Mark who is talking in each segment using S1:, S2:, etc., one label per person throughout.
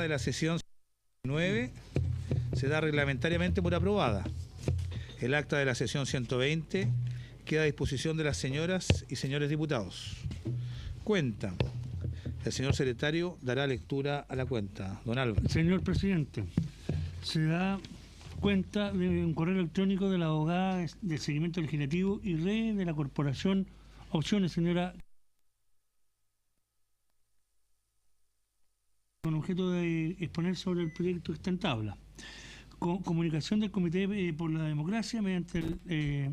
S1: de la sesión 9 se da reglamentariamente por aprobada. El acta de la sesión 120 queda a disposición de las señoras y señores diputados. Cuenta. El señor secretario dará lectura a la cuenta. Don Álvaro.
S2: Señor presidente, se da cuenta de un correo electrónico de la abogada del seguimiento legislativo y red de la corporación Opciones, señora, con objeto de exponer sobre el proyecto que está en tabla. Comunicación del Comité por la Democracia, mediante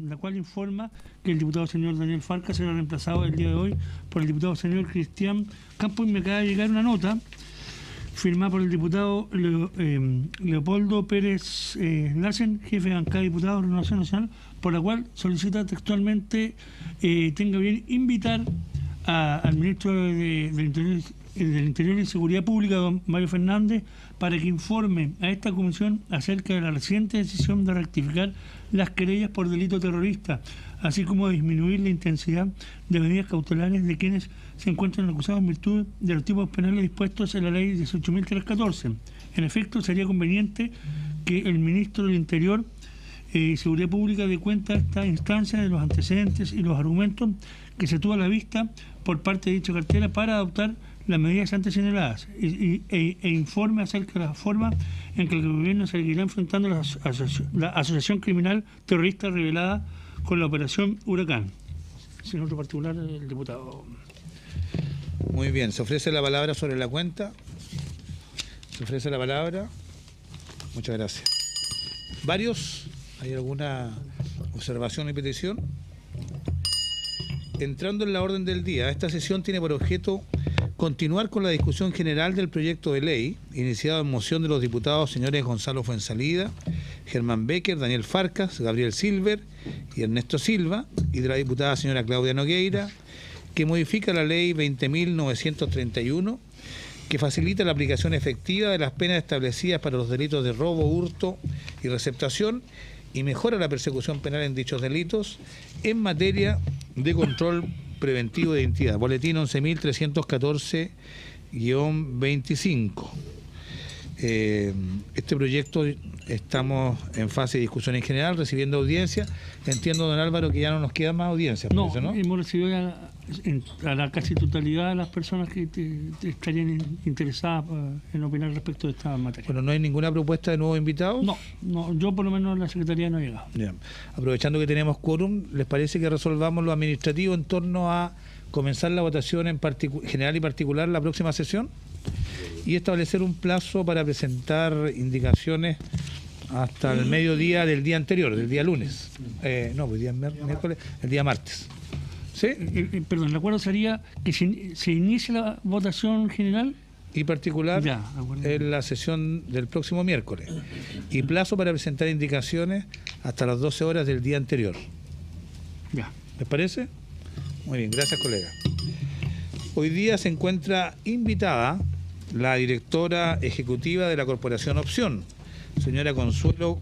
S2: la cual informa que el diputado señor Daniel Farcas será reemplazado el día de hoy por el diputado señor Cristian Campos, y me acaba de llegar una nota firmada por el diputado Leopoldo Pérez Larsen, jefe de bancada de diputados de Renovación Nacional, por la cual solicita textualmente tenga bien invitar al ministro del Interior y Seguridad Pública, don Mario Fernández, para que informe a esta comisión acerca de la reciente decisión de rectificar las querellas por delito terrorista, así como de disminuir la intensidad de medidas cautelares de quienes se encuentran acusados en virtud de los tipos penales dispuestos en la ley 18.314. En efecto, sería conveniente que el ministro del Interior y Seguridad Pública dé cuenta a esta instancia de los antecedentes y los argumentos que se tuvo a la vista por parte de dicha cartera para adoptar las medidas antes señaladas e informe acerca de la forma en que el gobierno seguirá enfrentando la asociación criminal terrorista revelada con la operación Huracán. Sin otro particular, el diputado.
S1: Muy bien, se ofrece la palabra sobre la cuenta. Se ofrece la palabra. Muchas gracias. ¿Varios? ¿Hay alguna observación y petición? Entrando en la orden del día, esta sesión tiene por objeto continuar con la discusión general del proyecto de ley, iniciado en moción de los diputados señores Gonzalo Fuenzalida, Germán Becker, Daniel Farcas, Gabriel Silver y Ernesto Silva, y de la diputada señora Claudia Nogueira, que modifica la ley 20.931, que facilita la aplicación efectiva de las penas establecidas para los delitos de robo, hurto y receptación, y mejora la persecución penal en dichos delitos en materia de control preventivo de identidad. Boletín 11.314-25. Este proyecto estamos en fase de discusión en general, recibiendo audiencia. Entiendo, don Álvaro, que ya no nos queda más audiencia.
S2: No,
S1: eso, ¿no?
S2: Hemos recibido a la casi totalidad de las personas que estarían interesadas en opinar respecto de esta materia.
S1: Bueno, ¿no hay ninguna propuesta de nuevos invitados?
S2: No, yo por lo menos en la Secretaría no he llegado.
S1: Bien. Aprovechando que tenemos quórum, ¿les parece que resolvamos lo administrativo en torno a comenzar la votación en general y particular la próxima sesión? Y establecer un plazo para presentar indicaciones hasta el mediodía del día anterior, del día lunes. Pues día miércoles, el día martes. ¿Sí?
S2: Perdón, el acuerdo sería que se inicie la votación general
S1: y particular en la sesión del próximo miércoles. Y plazo para presentar indicaciones hasta las 12 horas del día anterior.
S2: Ya.
S1: ¿Les parece? Muy bien, gracias, colega. Hoy día se encuentra invitada la directora ejecutiva de la Corporación Opción, señora Consuelo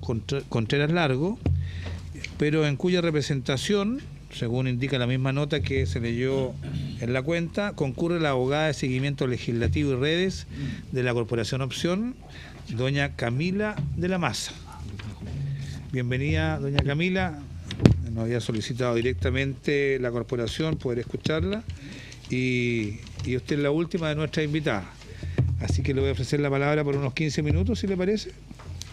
S1: Contreras Largo, pero en cuya representación, según indica la misma nota que se leyó en la cuenta, concurre la abogada de seguimiento legislativo y redes de la Corporación Opción, doña Camila de la Maza. Bienvenida, doña Camila. Nos había solicitado directamente la corporación poder escucharla y usted es la última de nuestras invitadas. Así que le voy a ofrecer la palabra por unos 15 minutos, si le parece.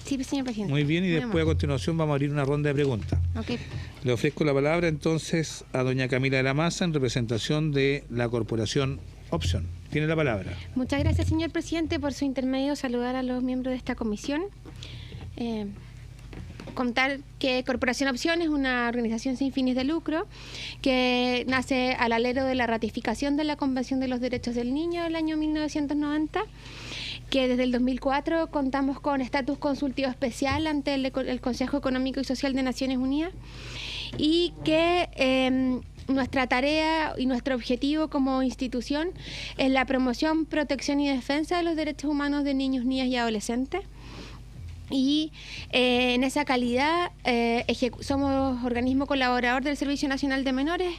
S3: Sí, señor presidente.
S1: Muy bien, y después a continuación vamos a abrir una ronda de preguntas.
S3: Okay.
S1: Le ofrezco la palabra entonces a doña Camila de la Maza en representación de la Corporación Opción. Tiene la palabra.
S3: Muchas gracias, señor presidente, por su intermedio saludar a los miembros de esta comisión. Contar que Corporación Opción es una organización sin fines de lucro que nace al alero de la ratificación de la Convención de los Derechos del Niño del año 1990, que desde el 2004 contamos con estatus consultivo especial ante el Consejo Económico y Social de Naciones Unidas, y que nuestra tarea y nuestro objetivo como institución es la promoción, protección y defensa de los derechos humanos de niños, niñas y adolescentes. Y en esa calidad somos organismo colaborador del Servicio Nacional de Menores,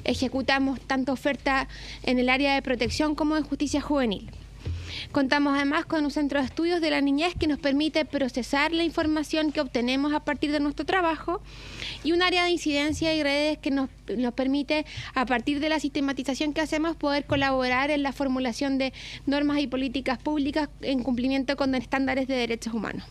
S3: ejecutamos tanto oferta en el área de protección como de justicia juvenil. Contamos además con un centro de estudios de la niñez que nos permite procesar la información que obtenemos a partir de nuestro trabajo y un área de incidencia y redes que nos permite, a partir de la sistematización que hacemos, poder colaborar en la formulación de normas y políticas públicas en cumplimiento con estándares de derechos humanos.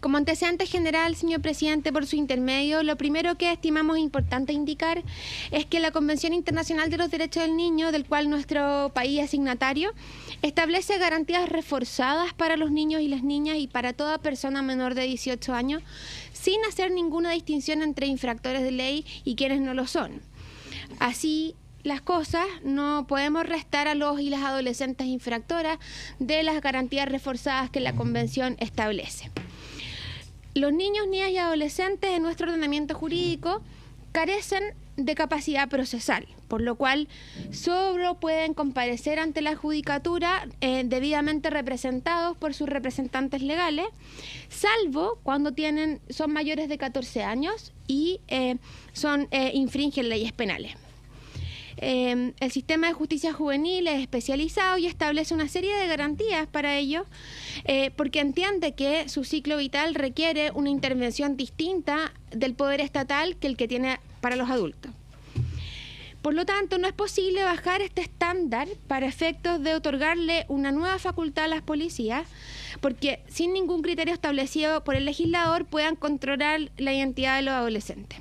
S3: Como antecedente general, señor presidente, por su intermedio, lo primero que estimamos importante indicar es que la Convención Internacional de los Derechos del Niño, del cual nuestro país es signatario, establece garantías reforzadas para los niños y las niñas y para toda persona menor de 18 años, sin hacer ninguna distinción entre infractores de ley y quienes no lo son. Así las cosas, no podemos restar a los y las adolescentes infractoras de las garantías reforzadas que la Convención establece. Los niños, niñas y adolescentes en nuestro ordenamiento jurídico carecen de capacidad procesal, por lo cual solo pueden comparecer ante la judicatura debidamente representados por sus representantes legales, salvo cuando son mayores de 14 años y infringen leyes penales. El sistema de justicia juvenil es especializado y establece una serie de garantías para ellos, porque entiende que su ciclo vital requiere una intervención distinta del poder estatal que el que tiene para los adultos. Por lo tanto, no es posible bajar este estándar para efectos de otorgarle una nueva facultad a las policías, porque sin ningún criterio establecido por el legislador puedan controlar la identidad de los adolescentes.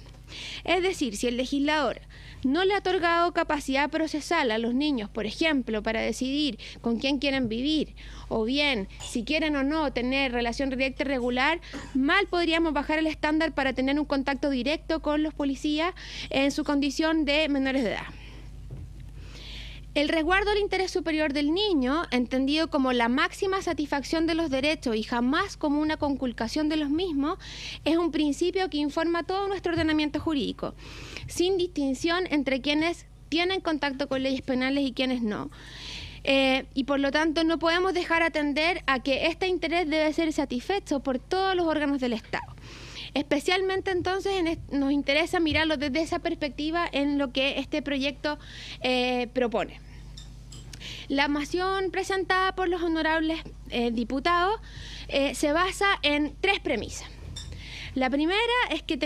S3: Es decir, si el legislador no le ha otorgado capacidad procesal a los niños, por ejemplo, para decidir con quién quieren vivir, o bien si quieren o no tener relación directa y regular, mal podríamos bajar el estándar para tener un contacto directo con los policías en su condición de menores de edad. El resguardo del interés superior del niño, entendido como la máxima satisfacción de los derechos y jamás como una conculcación de los mismos, es un principio que informa todo nuestro ordenamiento jurídico, sin distinción entre quienes tienen contacto con leyes penales y quienes no. Y por lo tanto no podemos dejar atender a que este interés debe ser satisfecho por todos los órganos del Estado. Especialmente entonces nos interesa mirarlo desde esa perspectiva en lo que este proyecto propone. La moción presentada por los honorables diputados se basa en 3 premisas. La primera es que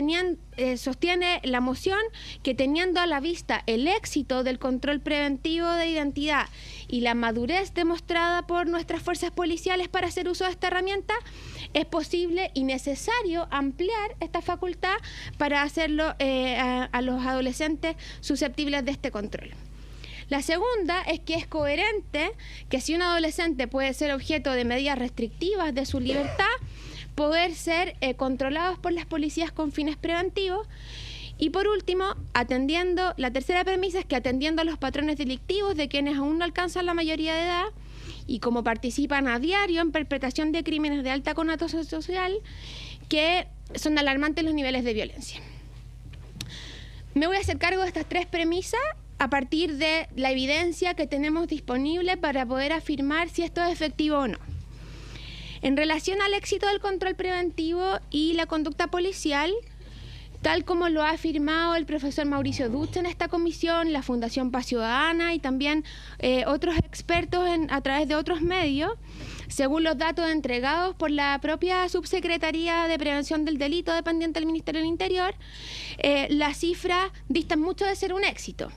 S3: sostiene la moción que, teniendo a la vista el éxito del control preventivo de identidad y la madurez demostrada por nuestras fuerzas policiales para hacer uso de esta herramienta, es posible y necesario ampliar esta facultad para hacerlo a los adolescentes susceptibles de este control. La segunda es que es coherente que si un adolescente puede ser objeto de medidas restrictivas de su libertad, poder ser controlados por las policías con fines preventivos. Y por último, la tercera premisa es que atendiendo a los patrones delictivos de quienes aún no alcanzan la mayoría de edad y como participan a diario en perpetración de crímenes de alta connotación social, que son alarmantes los niveles de violencia. Me voy a hacer cargo de estas 3 premisas a partir de la evidencia que tenemos disponible para poder afirmar si esto es efectivo o no. En relación al éxito del control preventivo y la conducta policial, tal como lo ha afirmado el profesor Mauricio Ducha en esta comisión, la Fundación Paz Ciudadana y también otros expertos a través de otros medios, según los datos entregados por la propia Subsecretaría de Prevención del Delito dependiente del Ministerio del Interior, las cifras distan mucho de ser un éxito.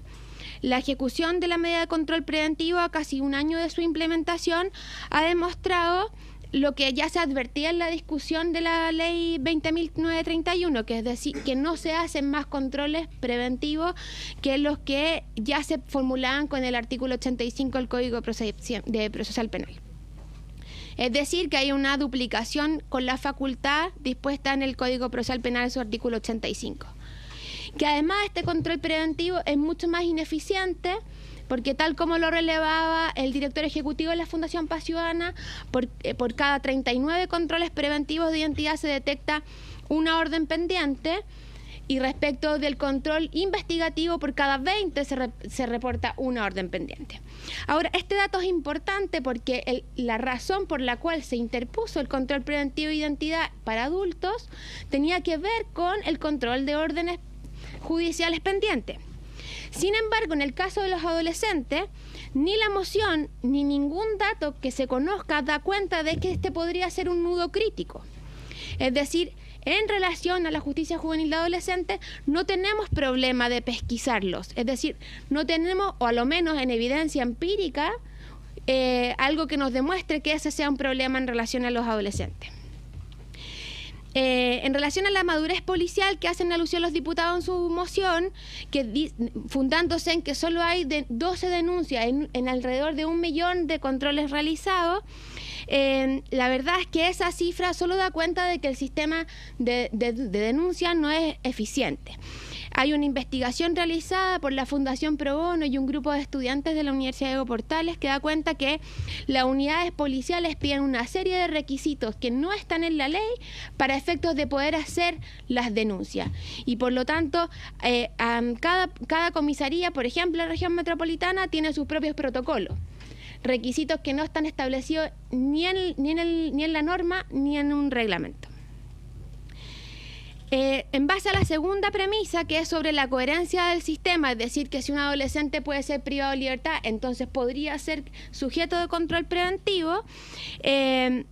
S3: La ejecución de la medida de control preventivo a casi un año de su implementación ha demostrado lo que ya se advertía en la discusión de la ley 20.931, que es decir, que no se hacen más controles preventivos que los que ya se formulaban con el artículo 85 del Código Procesal Penal. Es decir, que hay una duplicación con la facultad dispuesta en el Código Procesal Penal en su artículo 85. Que además este control preventivo es mucho más ineficiente, porque tal como lo relevaba el director ejecutivo de la Fundación Paz Ciudadana, por cada 39 controles preventivos de identidad se detecta una orden pendiente, y respecto del control investigativo, por cada 20 se reporta una orden pendiente. Ahora, este dato es importante porque la razón por la cual se interpuso el control preventivo de identidad para adultos tenía que ver con el control de órdenes judiciales pendientes. Sin embargo, en el caso de los adolescentes, ni la moción ni ningún dato que se conozca da cuenta de que este podría ser un nudo crítico. Es decir, en relación a la justicia juvenil de adolescentes, no tenemos problema de pesquisarlos. Es decir, no tenemos, o a lo menos en evidencia empírica, algo que nos demuestre que ese sea un problema en relación a los adolescentes. En relación a la madurez policial que hacen alusión los diputados en su moción, que fundándose en que solo hay 12 denuncias en alrededor de 1 millón de controles realizados, la verdad es que esa cifra solo da cuenta de que el sistema de denuncia no es eficiente. Hay una investigación realizada por la Fundación Pro Bono y un grupo de estudiantes de la Universidad de Diego Portales que da cuenta que las unidades policiales piden una serie de requisitos que no están en la ley para efectos de poder hacer las denuncias. Y por lo tanto, cada comisaría, por ejemplo, la región metropolitana, tiene sus propios protocolos. Requisitos que no están establecidos ni en la norma ni en un reglamento. En base a la segunda premisa, que es sobre la coherencia del sistema, es decir, que si un adolescente puede ser privado de libertad, entonces podría ser sujeto de control preventivo, de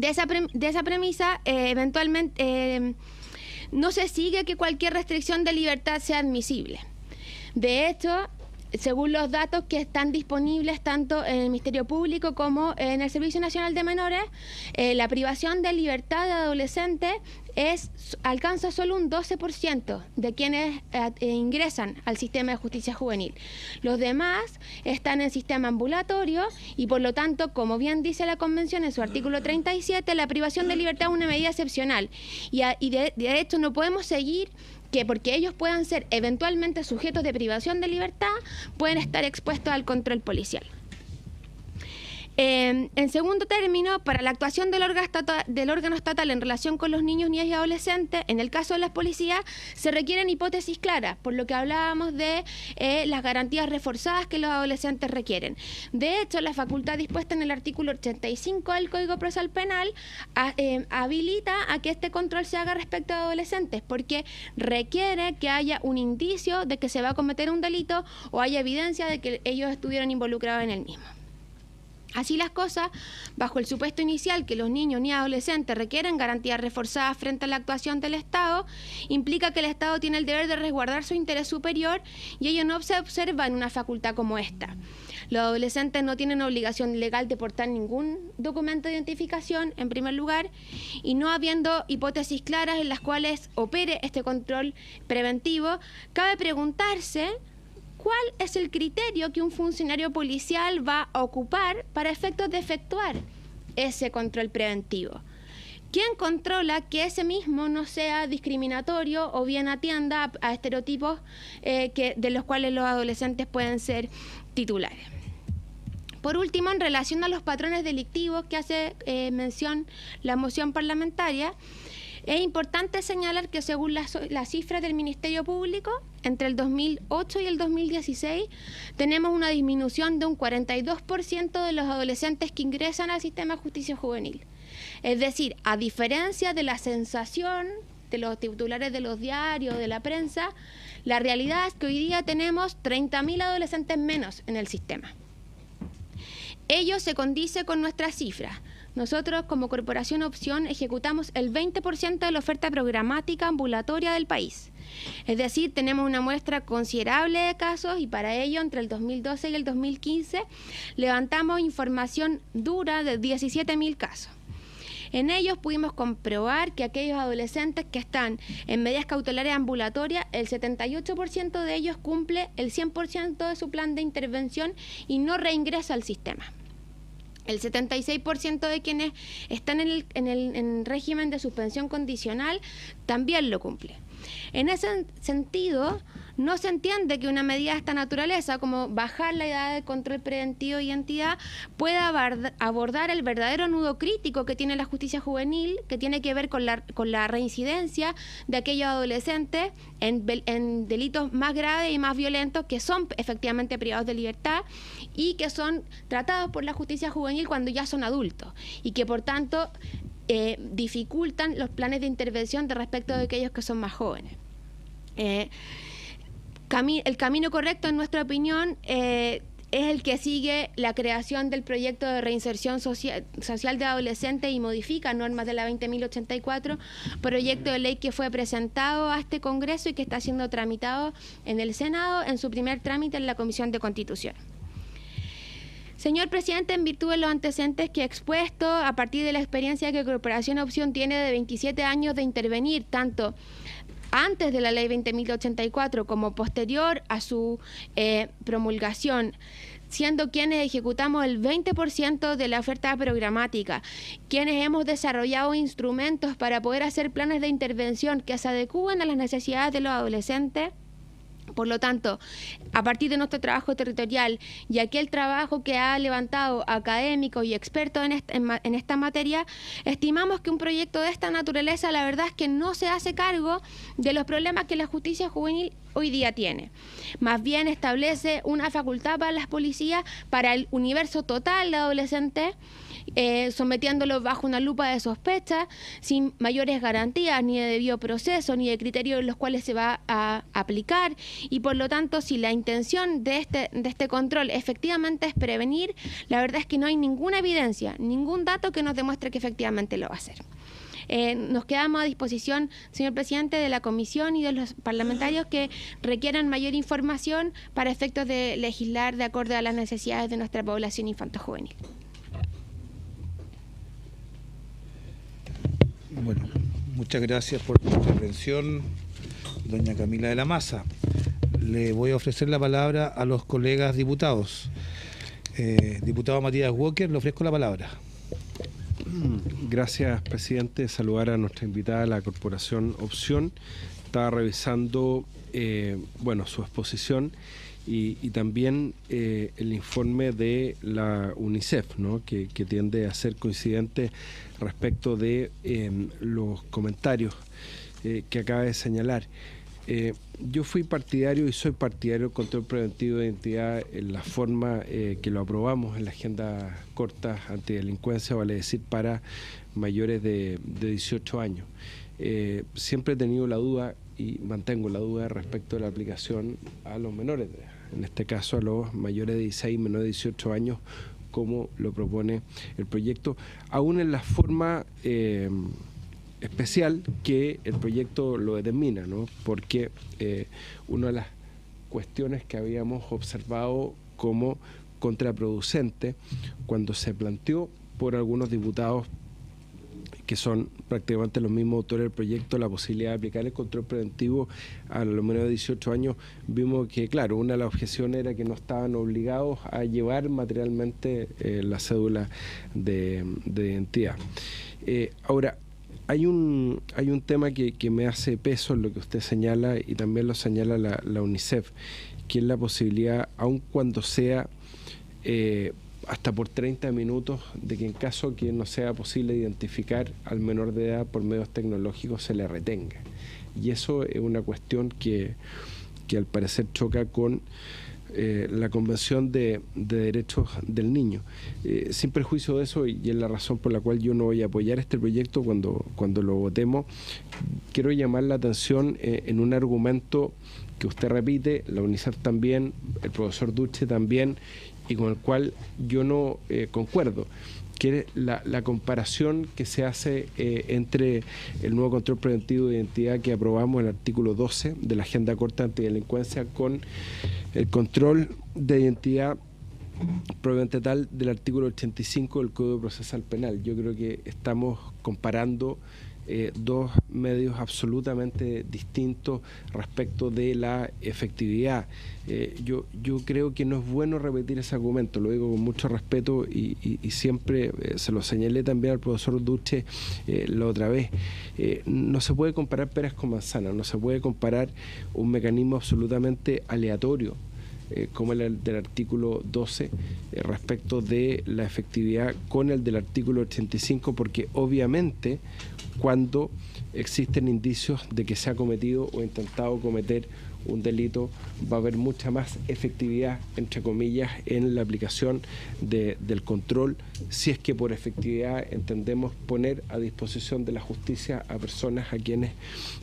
S3: esa premisa, eventualmente no se sigue que cualquier restricción de libertad sea admisible. De hecho, según los datos que están disponibles tanto en el Ministerio Público como en el Servicio Nacional de Menores, la privación de libertad de adolescentes alcanza solo un 12% de quienes ingresan al sistema de justicia juvenil. Los demás están en sistema ambulatorio y por lo tanto, como bien dice la Convención en su artículo 37, la privación de libertad es una medida excepcional y de hecho no podemos seguir que porque ellos puedan ser eventualmente sujetos de privación de libertad, pueden estar expuestos al control policial. En segundo término, para la actuación del órgano estatal en relación con los niños, niñas y adolescentes, en el caso de las policías, se requieren hipótesis claras, por lo que hablábamos de las garantías reforzadas que los adolescentes requieren. De hecho, la facultad dispuesta en el artículo 85 del Código Procesal Penal habilita a que este control se haga respecto a adolescentes, porque requiere que haya un indicio de que se va a cometer un delito o haya evidencia de que ellos estuvieron involucrados en el mismo. Así las cosas, bajo el supuesto inicial que los niños ni adolescentes requieren garantías reforzadas frente a la actuación del Estado, implica que el Estado tiene el deber de resguardar su interés superior y ello no se observa en una facultad como esta. Los adolescentes no tienen obligación legal de portar ningún documento de identificación, en primer lugar, y no habiendo hipótesis claras en las cuales opere este control preventivo, cabe preguntarse ¿cuál es el criterio que un funcionario policial va a ocupar para efectos de efectuar ese control preventivo? ¿Quién controla que ese mismo no sea discriminatorio o bien atienda a estereotipos de los cuales los adolescentes pueden ser titulares? Por último, en relación a los patrones delictivos que hace mención la moción parlamentaria, es importante señalar que según las cifras del Ministerio Público, entre el 2008 y el 2016, tenemos una disminución de un 42% de los adolescentes que ingresan al sistema de justicia juvenil. Es decir, a diferencia de la sensación de los titulares de los diarios, de la prensa, la realidad es que hoy día tenemos 30.000 adolescentes menos en el sistema. Ello se condice con nuestras cifras. Nosotros, como Corporación Opción, ejecutamos el 20% de la oferta programática ambulatoria del país. Es decir, tenemos una muestra considerable de casos y para ello, entre el 2012 y el 2015, levantamos información dura de 17.000 casos. En ellos pudimos comprobar que aquellos adolescentes que están en medidas cautelares ambulatorias, el 78% de ellos cumple el 100% de su plan de intervención y no reingresa al sistema. El 76% de quienes están en régimen de suspensión condicional también lo cumple. En ese sentido, no se entiende que una medida de esta naturaleza, como bajar la edad de control preventivo y identidad, pueda abordar el verdadero nudo crítico que tiene la justicia juvenil, que tiene que ver con la reincidencia de aquellos adolescentes en delitos más graves y más violentos que son efectivamente privados de libertad y que son tratados por la justicia juvenil cuando ya son adultos y que por tanto dificultan los planes de intervención de respecto de aquellos que son más jóvenes. el camino correcto, en nuestra opinión, es el que sigue la creación del proyecto de reinserción social de adolescentes y modifica normas de la 20.084, proyecto de ley que fue presentado a este Congreso y que está siendo tramitado en el Senado en su primer trámite en la Comisión de Constitución. Señor presidente, en virtud de los antecedentes que he expuesto, a partir de la experiencia que Corporación Opción tiene de 27 años de intervenir, tanto antes de la ley 20.084 como posterior a su promulgación, siendo quienes ejecutamos el 20% de la oferta programática, quienes hemos desarrollado instrumentos para poder hacer planes de intervención que se adecúen a las necesidades de los adolescentes. Por lo tanto, a partir de nuestro trabajo territorial y aquel trabajo que ha levantado académicos y expertos en esta materia, estimamos que un proyecto de esta naturaleza, la verdad es que no se hace cargo de los problemas que la justicia juvenil hoy día tiene. Más bien establece una facultad para las policías para el universo total de adolescentes, sometiéndolos bajo una lupa de sospecha, sin mayores garantías ni de debido proceso, ni de criterios en los cuales se va a aplicar, y por lo tanto, si la intención de este control efectivamente es prevenir, la verdad es que no hay ninguna evidencia, ningún dato que nos demuestre que efectivamente lo va a hacer. Nos quedamos a disposición, señor presidente, de la comisión y de los parlamentarios que requieran mayor información para efectos de legislar de acuerdo a las necesidades de nuestra población infanto-juvenil.
S1: Bueno, muchas gracias por tu intervención, doña Camila de la Maza. Le voy a ofrecer la palabra a los colegas diputados. Diputado Matías Walker, le ofrezco la palabra.
S4: Gracias, presidente. Saludar a nuestra invitada, la Corporación Opción. Estaba revisando su exposición y también el informe de la UNICEF, ¿no? que tiende a ser coincidente respecto de los comentarios que acaba de señalar. Yo fui partidario y soy partidario del control preventivo de identidad en la forma que lo aprobamos en la agenda corta antidelincuencia, vale decir, para mayores de 18 años. Siempre he tenido la duda y mantengo la duda respecto de la aplicación a los menores, en este caso a los mayores de 16, menores de 18 años, como lo propone el proyecto, aún en la forma especial que el proyecto lo determina, ¿no? Porque una de las cuestiones que habíamos observado como contraproducente cuando se planteó por algunos diputados que son prácticamente los mismos autores del proyecto, la posibilidad de aplicar el control preventivo a los menores de 18 años, vimos que, claro, una de las objeciones era que no estaban obligados a llevar materialmente la cédula de identidad. Ahora, hay un tema que me hace peso en lo que usted señala y también lo señala la UNICEF, que es la posibilidad, aun cuando sea hasta por 30 minutos, de que en caso que no sea posible identificar al menor de edad por medios tecnológicos se le retenga. Y eso es una cuestión que al parecer choca con la Convención de Derechos del Niño. Sin perjuicio de eso, y es la razón por la cual yo no voy a apoyar este proyecto cuando lo votemos, quiero llamar la atención en un argumento que usted repite, la UNICEF también, el profesor Duche también, y con el cual yo no concuerdo, que es la comparación que se hace entre el nuevo control preventivo de identidad que aprobamos en el artículo 12 de la Agenda Corta Antidelincuencia con el control de identidad probablemente tal del artículo 85 del Código Procesal Penal. Yo creo que estamos comparando dos medios absolutamente distintos respecto de la efectividad. Yo creo que no es bueno repetir ese argumento, lo digo con mucho respeto y siempre se lo señalé también al profesor Duche la otra vez. No se puede comparar peras con manzanas, no se puede comparar un mecanismo absolutamente aleatorio como el del artículo 12 respecto de la efectividad con el del artículo 85, porque obviamente cuando existen indicios de que se ha cometido o intentado cometer un delito, va a haber mucha más efectividad, entre comillas, en la aplicación del control, si es que por efectividad entendemos poner a disposición de la justicia a personas a quienes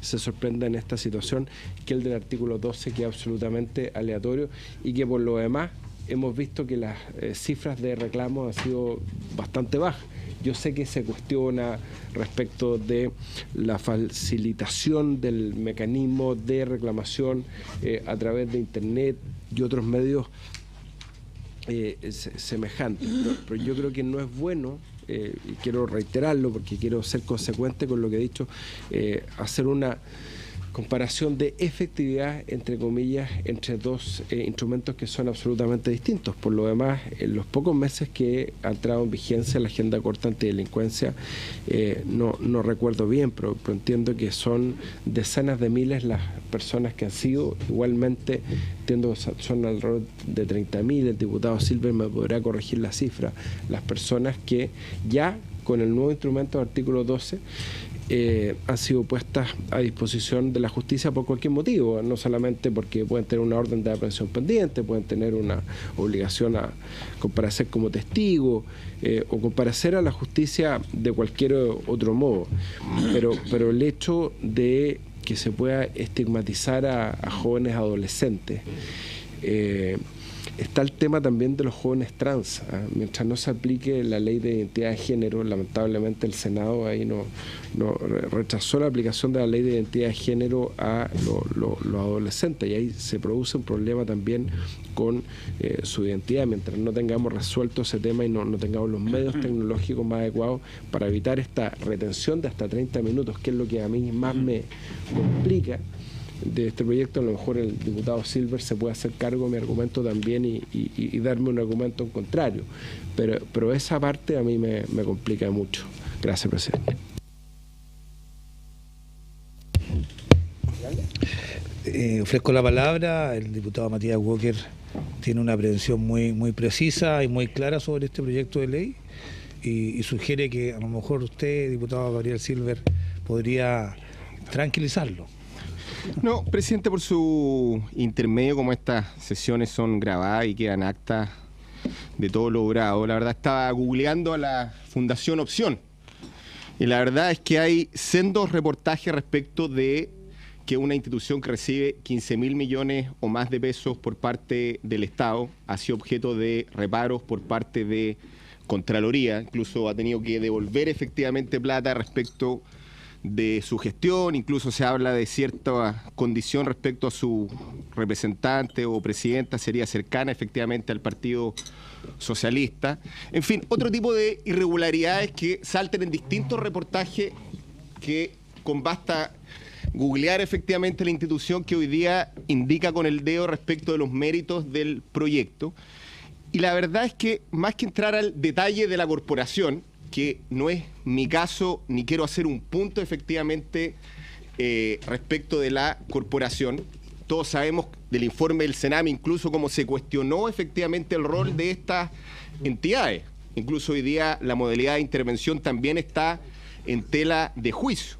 S4: se sorprenda en esta situación, que el del artículo 12, que es absolutamente aleatorio y que por lo demás hemos visto que las cifras de reclamos han sido bastante bajas. Yo sé que se cuestiona respecto de la facilitación del mecanismo de reclamación a través de Internet y otros medios semejantes, pero yo creo que no es bueno, y quiero reiterarlo porque quiero ser consecuente con lo que he dicho, hacer una comparación de efectividad, entre comillas, entre dos instrumentos que son absolutamente distintos. Por lo demás, en los pocos meses que ha entrado en vigencia la agenda corta antidelincuencia, no recuerdo bien, pero entiendo que son decenas de miles las personas que han sido, igualmente entiendo que son alrededor de 30.000, el diputado Silver me podrá corregir la cifra, las personas que ya con el nuevo instrumento del artículo 12 han sido puestas a disposición de la justicia por cualquier motivo, no solamente porque pueden tener una orden de aprehensión pendiente, pueden tener una obligación a comparecer como testigo o comparecer a la justicia de cualquier otro modo, pero el hecho de que se pueda estigmatizar a jóvenes adolescentes, está el tema también de los jóvenes trans. Mientras no se aplique la ley de identidad de género, lamentablemente el Senado ahí no rechazó la aplicación de la ley de identidad de género a los adolescentes, y ahí se produce un problema también con su identidad. Mientras no tengamos resuelto ese tema y no tengamos los medios tecnológicos más adecuados para evitar esta retención de hasta 30 minutos, que es lo que a mí más me complica de este proyecto, a lo mejor el diputado Silver se puede hacer cargo de mi argumento también y darme un argumento en contrario, pero esa parte a mí me complica mucho. Gracias, presidente.
S1: Ofrezco la palabra. El diputado Matías Walker tiene una aprehensión muy precisa y muy clara sobre este proyecto de ley y sugiere que a lo mejor usted, diputado Gabriel Silver, podría tranquilizarlo.
S5: No, presidente, por su intermedio, como estas sesiones son grabadas y quedan actas de todo logrado, la verdad estaba googleando a la Fundación Opción y la verdad es que hay sendos reportajes respecto de que una institución que recibe 15.000 millones o más de pesos por parte del Estado ha sido objeto de reparos por parte de Contraloría, incluso ha tenido que devolver efectivamente plata respecto de su gestión, incluso se habla de cierta condición respecto a su representante o presidenta, sería cercana efectivamente al Partido Socialista. En fin, otro tipo de irregularidades que salten en distintos reportajes que con basta googlear efectivamente la institución que hoy día indica con el dedo respecto de los méritos del proyecto. Y la verdad es que más que entrar al detalle de la corporación, que no es mi caso, ni quiero hacer un punto efectivamente respecto de la corporación. Todos sabemos del informe del Sename, incluso cómo se cuestionó efectivamente el rol de estas entidades. Incluso hoy día la modalidad de intervención también está en tela de juicio.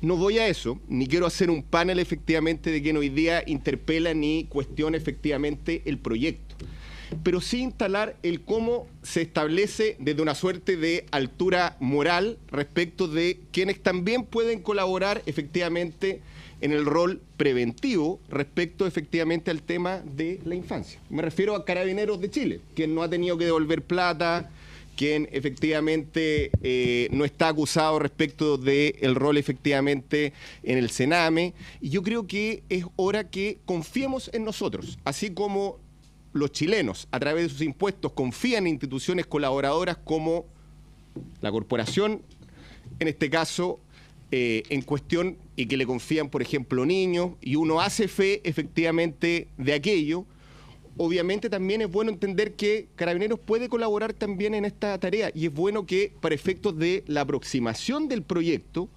S5: No voy a eso, ni quiero hacer un panel efectivamente de quien hoy día interpela ni cuestiona efectivamente el proyecto, pero sí instalar el cómo se establece desde una suerte de altura moral respecto de quienes también pueden colaborar efectivamente en el rol preventivo respecto efectivamente al tema de la infancia. Me refiero a Carabineros de Chile, quien no ha tenido que devolver plata, quien efectivamente no está acusado respecto del rol efectivamente en el Sename, y yo creo que es hora que confiemos en nosotros, así como los chilenos, a través de sus impuestos, confían en instituciones colaboradoras como la corporación, en este caso, en cuestión, y que le confían, por ejemplo, niños, y uno hace fe, efectivamente, de aquello. Obviamente también es bueno entender que Carabineros puede colaborar también en esta tarea, y es bueno que, para efectos de la aproximación del proyecto,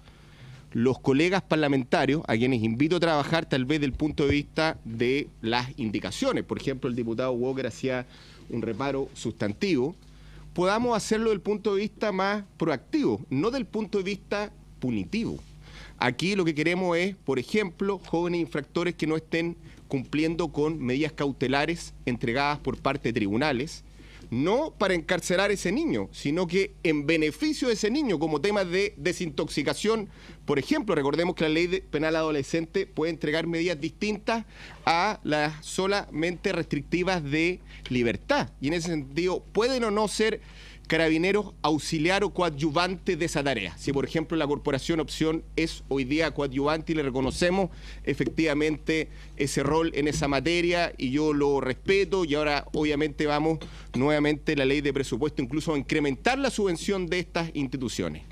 S5: los colegas parlamentarios, a quienes invito a trabajar tal vez del punto de vista de las indicaciones, por ejemplo, el diputado Walker hacía un reparo sustantivo, podamos hacerlo del punto de vista más proactivo, no del punto de vista punitivo. Aquí lo que queremos es, por ejemplo, jóvenes infractores que no estén cumpliendo con medidas cautelares entregadas por parte de tribunales, no para encarcelar a ese niño, sino que en beneficio de ese niño, como temas de desintoxicación. Por ejemplo, recordemos que la ley penal adolescente puede entregar medidas distintas a las solamente restrictivas de libertad. Y en ese sentido, pueden o no ser carabineros auxiliar o coadyuvante de esa tarea. Si, por ejemplo, la Corporación Opción es hoy día coadyuvante y le reconocemos efectivamente ese rol en esa materia, y yo lo respeto, y ahora obviamente vamos nuevamente la ley de presupuesto incluso a incrementar la subvención de estas instituciones.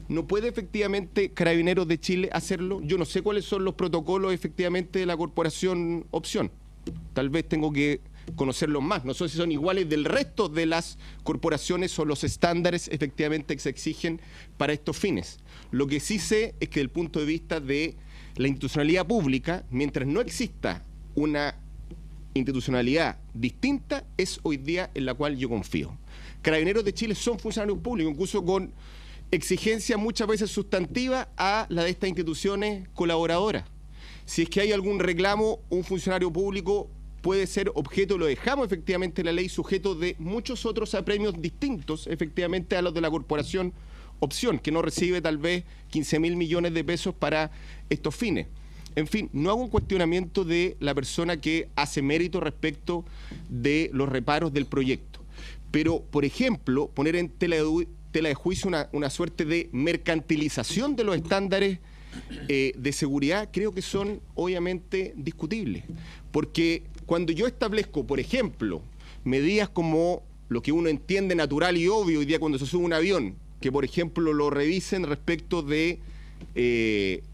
S5: ¿No puede efectivamente Carabineros de Chile hacerlo? Yo no sé cuáles son los protocolos efectivamente de la Corporación Opción. Tal vez tengo que conocerlos más. No sé si son iguales del resto de las corporaciones o los estándares efectivamente que se exigen para estos fines. Lo que sí sé es que desde el punto de vista de la institucionalidad pública, mientras no exista una institucionalidad distinta, es hoy día en la cual yo confío. Carabineros de Chile son funcionarios públicos, incluso con exigencias muchas veces sustantivas a la de estas instituciones colaboradoras. Si es que hay algún reclamo, un funcionario público puede ser objeto, lo dejamos efectivamente en la ley, sujeto de muchos otros apremios distintos efectivamente a los de la Corporación Opción, que no recibe tal vez 15.000 millones de pesos para estos fines. En fin, no hago un cuestionamiento de la persona que hace mérito respecto de los reparos del proyecto. Pero, por ejemplo, poner en tela de juicio una suerte de mercantilización de los estándares de seguridad, creo que son obviamente discutibles. Porque cuando yo establezco, por ejemplo, medidas como lo que uno entiende natural y obvio hoy día cuando se sube un avión, que por ejemplo lo revisen respecto de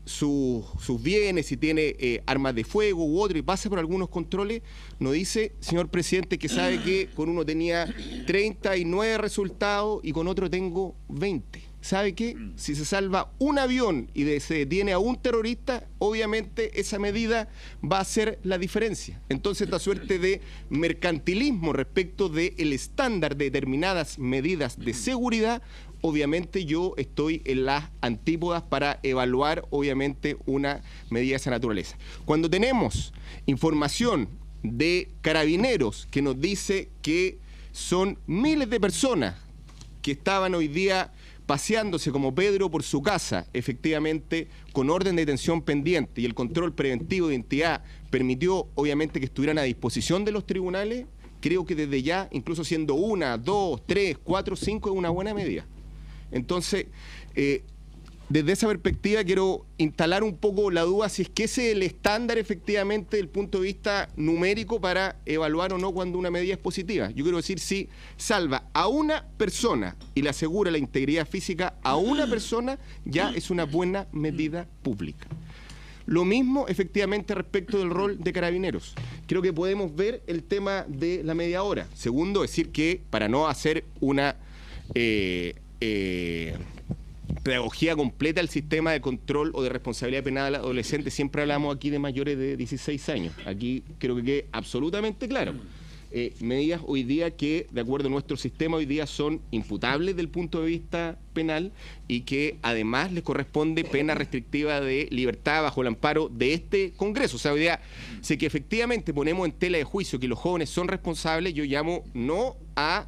S5: sus bienes, si tiene armas de fuego u otro, y pasa por algunos controles, nos dice, señor presidente, que sabe que con uno tenía 39 resultados y con otro tengo 20. ¿Sabe qué? Si se salva un avión y se detiene a un terrorista, obviamente esa medida va a hacer la diferencia. Entonces, esta suerte de mercantilismo respecto del estándar de determinadas medidas de seguridad, obviamente yo estoy en las antípodas para evaluar, obviamente, una medida de esa naturaleza. Cuando tenemos información de Carabineros que nos dice que son miles de personas que estaban hoy día paseándose como Pedro por su casa, efectivamente, con orden de detención pendiente, y el control preventivo de identidad permitió, obviamente, que estuvieran a disposición de los tribunales, creo que desde ya, incluso siendo 1, 2, 3, 4, 5, es una buena medida. Entonces, desde esa perspectiva quiero instalar un poco la duda si es que ese es el estándar efectivamente desde el punto de vista numérico para evaluar o no cuando una medida es positiva. Yo quiero decir, si salva a una persona y le asegura la integridad física a una persona, ya es una buena medida pública. Lo mismo efectivamente respecto del rol de Carabineros. Creo que podemos ver el tema de la media hora. Segundo, decir que para no hacer una pedagogía completa al sistema de control o de responsabilidad penal adolescente, siempre hablamos aquí de mayores de 16 años. Aquí creo que quede absolutamente claro. Medidas hoy día que, de acuerdo a nuestro sistema, hoy día son imputables desde el punto de vista penal y que además les corresponde pena restrictiva de libertad bajo el amparo de este Congreso. O sea, hoy día, si que efectivamente ponemos en tela de juicio que los jóvenes son responsables, yo llamo no a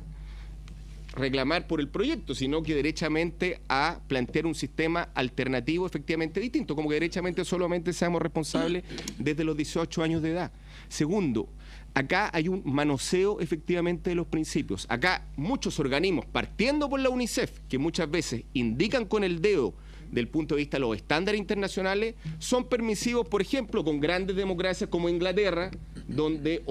S5: reclamar por el proyecto, sino que derechamente a plantear un sistema alternativo efectivamente distinto, como que derechamente solamente seamos responsables desde los 18 años de edad. Segundo, acá hay un manoseo efectivamente de los principios. Acá muchos organismos, partiendo por la UNICEF, que muchas veces indican con el dedo del punto de vista de los estándares internacionales, son permisivos, por ejemplo, con grandes democracias como Inglaterra, donde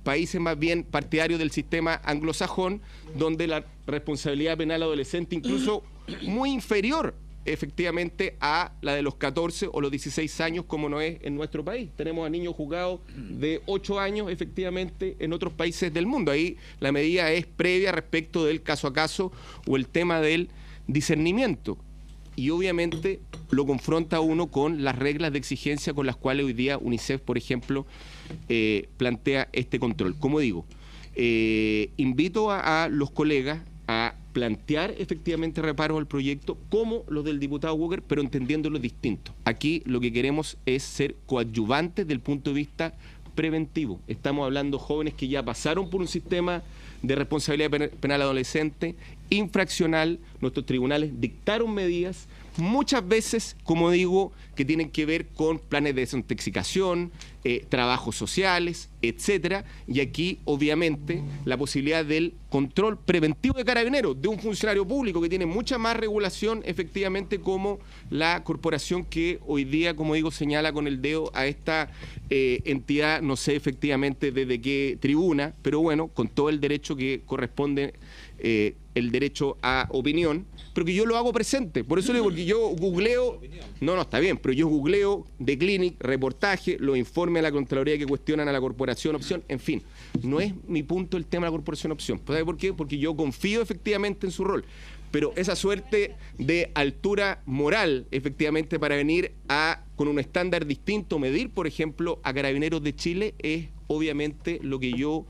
S5: países más bien partidarios del sistema anglosajón, donde la responsabilidad penal adolescente incluso muy inferior efectivamente a la de los 14 o los 16 años, como no es en nuestro país. Tenemos a niños juzgados de 8 años efectivamente en otros países del mundo. Ahí la medida es previa respecto del caso a caso o el tema del discernimiento. Y obviamente lo confronta uno con las reglas de exigencia con las cuales hoy día UNICEF, por ejemplo, plantea este control. Como digo, invito a los colegas a plantear efectivamente reparos al proyecto como los del diputado Walker, pero entendiéndolo distinto. Aquí lo que queremos es ser coadyuvantes del punto de vista preventivo. Estamos hablando de jóvenes que ya pasaron por un sistema de responsabilidad penal adolescente, infraccional. Nuestros tribunales dictaron medidas, muchas veces, como digo, que tienen que ver con planes de desintoxicación, trabajos sociales, etcétera. Y aquí, obviamente, la posibilidad del control preventivo de Carabineros, de un funcionario público que tiene mucha más regulación, efectivamente, como la corporación que hoy día, como digo, señala con el dedo a esta entidad, no sé efectivamente desde qué tribuna, pero bueno, con todo el derecho que corresponde, el derecho a opinión, pero que yo lo hago presente. Por eso le digo, porque yo googleo, no, está bien, pero yo googleo The Clinic, reportaje, los informes a la Contraloría que cuestionan a la Corporación Opción, en fin, no es mi punto el tema de la Corporación Opción. ¿Sabe por qué? Porque yo confío efectivamente en su rol, pero esa suerte de altura moral, efectivamente, para venir a, con un estándar distinto, medir, por ejemplo, a Carabineros de Chile, es obviamente lo que yo